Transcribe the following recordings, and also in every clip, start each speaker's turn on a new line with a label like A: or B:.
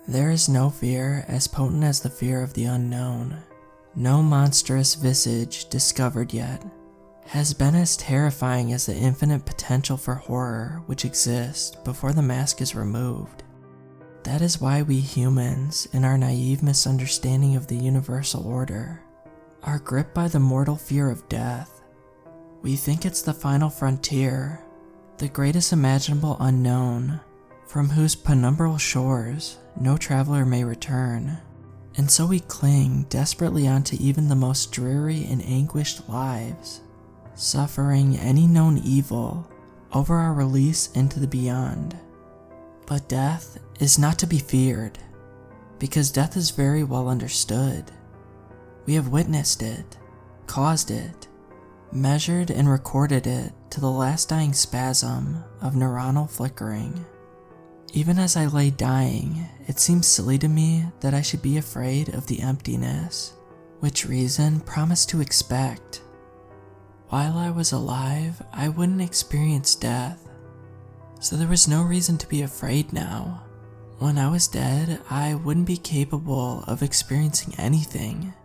A: There is no fear as potent as the fear of the unknown. No monstrous visage discovered yet has been as terrifying as the infinite potential for horror which exists before the mask is removed. That is why we humans, in our naive misunderstanding of the universal order, are gripped by the mortal fear of death. We think it's the final frontier, the greatest imaginable unknown, from whose penumbral shores no traveler may return. And so we cling desperately onto even the most dreary and anguished lives, suffering any known evil over our release into the beyond. But death is not to be feared, because death is very well understood. We have witnessed it, caused it, measured and recorded it to the last dying spasm of neuronal flickering. Even as I lay dying, it seemed silly to me that I should be afraid of the emptiness, which reason promised to expect. While I was alive, I wouldn't experience death, so there was no reason to be afraid now. When I was dead, I wouldn't be capable of experiencing anything,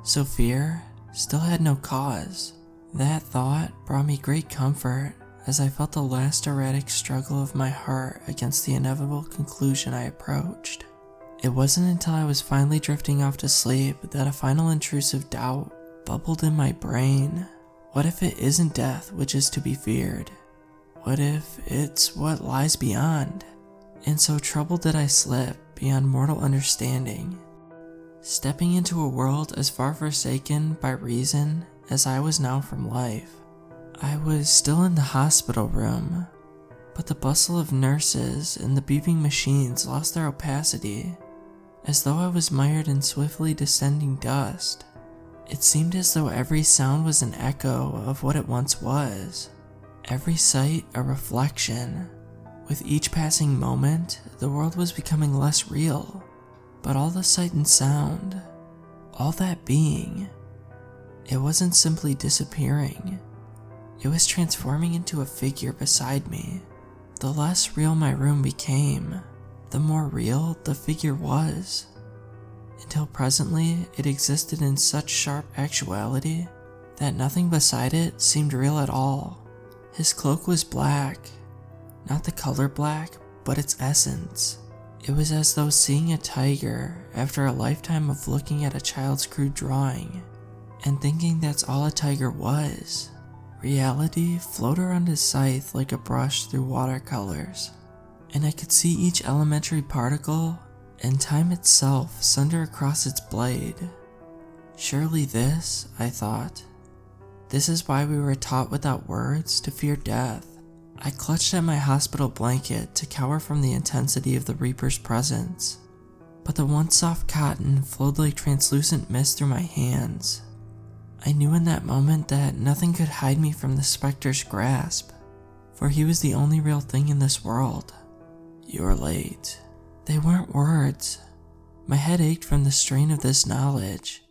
A: so fear still had no cause. That thought brought me great comfort as I felt the last erratic struggle of my heart against the inevitable conclusion I approached. It wasn't until I was finally drifting off to sleep that a final intrusive doubt bubbled in my brain. What if it isn't death which is to be feared? What if it's what lies beyond? And so troubled did I slip beyond mortal understanding, stepping into a world as far forsaken by reason as I was now from life. I was still in the hospital room, but the bustle of nurses and the beeping machines lost their opacity, as though I was mired in swiftly descending dust. It seemed as though every sound was an echo of what it once was, every sight a reflection. With each passing moment, the world was becoming less real, but all the sight and sound, all that being, it wasn't simply disappearing. It was transforming into a figure beside me. The less real my room became, the more real the figure was, until presently it existed in such sharp actuality that nothing beside it seemed real at all. His cloak was black, not the color black, but its essence. It was as though seeing a tiger after a lifetime of looking at a child's crude drawing and thinking that's all a tiger was. Reality flowed around his scythe like a brush through watercolors, and I could see each elementary particle and time itself sunder across its blade. Surely this, I thought, this is why we were taught without words to fear death. I clutched at my hospital blanket to cower from the intensity of the Reaper's presence, but the once soft cotton flowed like translucent mist through my hands. I knew in that moment that nothing could hide me from the specter's grasp, for he was the only real thing in this world. "You're late." They weren't words. My head ached from the strain of this knowledge,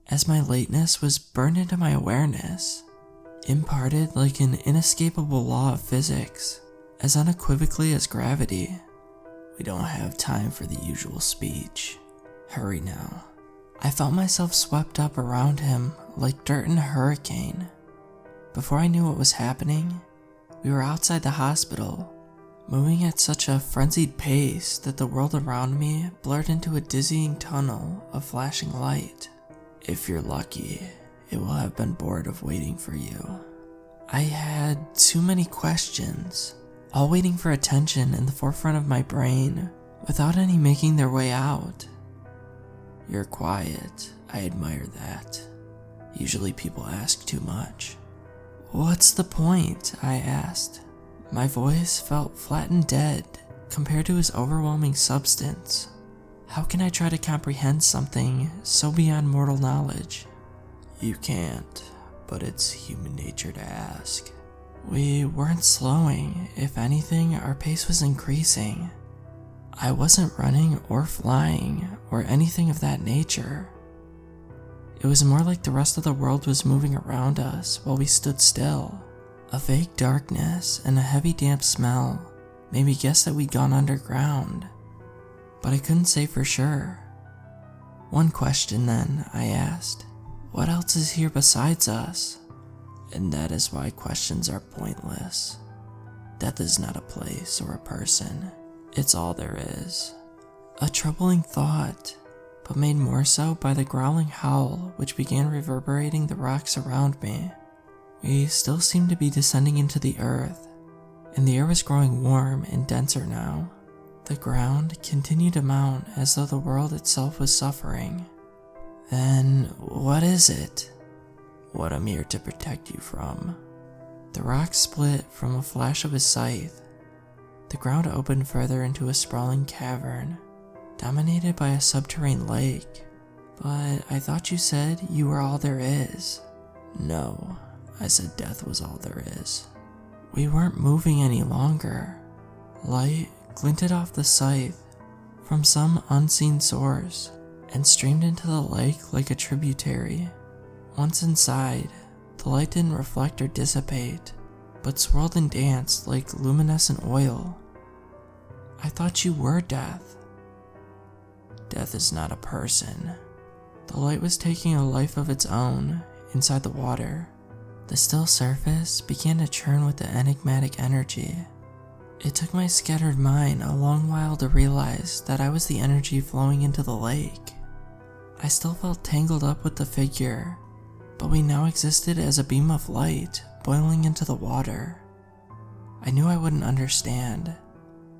A: as my lateness was burned into my awareness, imparted like an inescapable law of physics, as unequivocally as gravity. "We don't have time for the usual speech. Hurry now." I felt myself swept up around him like dirt in a hurricane. Before I knew what was happening, we were outside the hospital, moving at such a frenzied pace that the world around me blurred into a dizzying tunnel of flashing light. "If you're lucky, it will have been bored of waiting for you." I had too many questions, all waiting for attention in the forefront of my brain, without any making their way out. "You're quiet. I admire that. Usually people ask too much." "What's the point?" I asked. My voice felt flat and dead compared to his overwhelming substance. How can I try to comprehend something so beyond mortal knowledge? "You can't, but it's human nature to ask." We weren't slowing. If anything, our pace was increasing. I wasn't running or flying or anything of that nature. It was more like the rest of the world was moving around us while we stood still. A vague darkness and a heavy damp smell made me guess that we'd gone underground. but I couldn't say for sure. One question then, I asked, what else is here besides us? And that is why questions are pointless. Death is not a place or a person, it's all there is. A troubling thought, but made more so by the growling howl which began reverberating the rocks around me. We still seemed to be descending into the earth, and the air was growing warm and denser now. The ground continued to mount as though the world itself was suffering. Then, what is it? What I'm here to protect you from. The rock split from a flash of his scythe. The ground opened further into a sprawling cavern, dominated by a subterranean lake. But I thought you said you were all there is. No, I said death was all there is. We weren't moving any longer. Light glinted off the scythe from some unseen source and streamed into the lake like a tributary. Once inside, the light didn't reflect or dissipate, but swirled and danced like luminescent oil. I thought you were death. Death is not a person. The light was taking a life of its own inside the water. The still surface began to churn with the enigmatic energy. It took my scattered mind a long while to realize that I was the energy flowing into the lake. I still felt tangled up with the figure, but we now existed as a beam of light boiling into the water. I knew I wouldn't understand,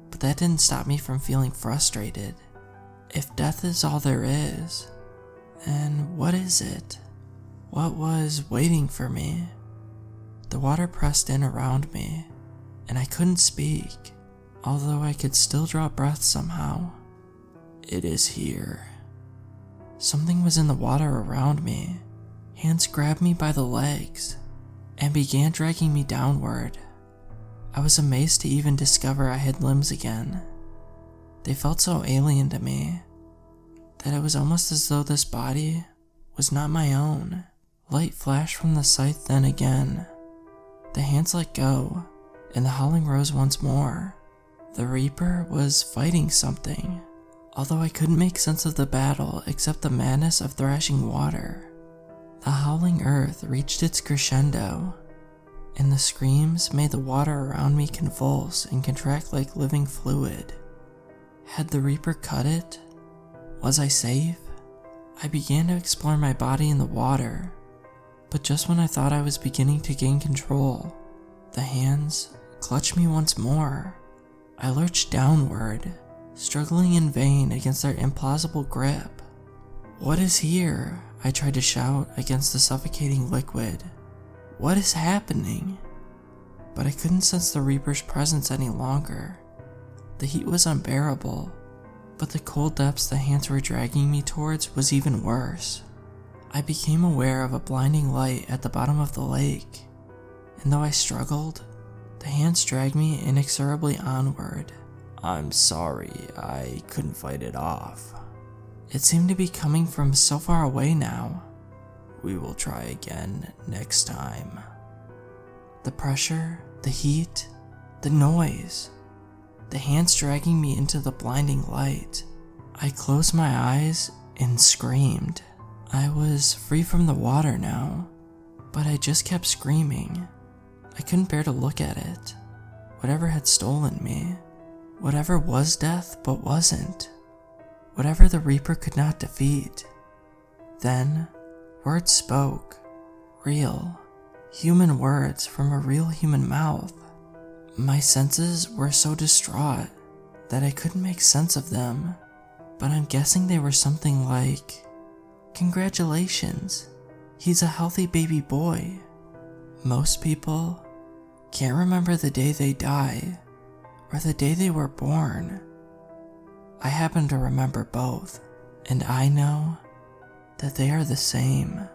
A: but that didn't stop me from feeling frustrated. If death is all there is, then what is it? What was waiting for me? The water pressed in around me, and I couldn't speak, although I could still draw breath somehow. It is here. Something was in the water around me. Hands grabbed me by the legs and began dragging me downward. I was amazed to even discover I had limbs again. They felt so alien to me that it was almost as though this body was not my own. Light flashed from the scythe then again. The hands let go, and the howling rose once more. The Reaper was fighting something, although I couldn't make sense of the battle except the madness of thrashing water. The howling earth reached its crescendo, and the screams made the water around me convulse and contract like living fluid. Had the Reaper cut it? Was I safe? I began to explore my body in the water, but just when I thought I was beginning to gain control, the hands clutched me once more. I lurched downward, struggling in vain against their implausible grip. What is here? I tried to shout against the suffocating liquid. What is happening? But I couldn't sense the Reaper's presence any longer. The heat was unbearable, but the cold depths the hands were dragging me towards was even worse. I became aware of a blinding light at the bottom of the lake, and though I struggled, the hands dragged me inexorably onward. I'm sorry, I couldn't fight it off. It seemed to be coming from so far away now. We will try again next time. The pressure, the heat, the noise, the hands dragging me into the blinding light. I closed my eyes and screamed. I was free from the water now, but I just kept screaming. I couldn't bear to look at it. Whatever had stolen me, whatever was death but wasn't, whatever the Reaper could not defeat. Then, words spoke, real, human words from a real human mouth. My senses were so distraught that I couldn't make sense of them, but I'm guessing they were something like, "Congratulations, he's a healthy baby boy." Most people can't remember the day they die or the day they were born. I happen to remember both, and I know that they are the same.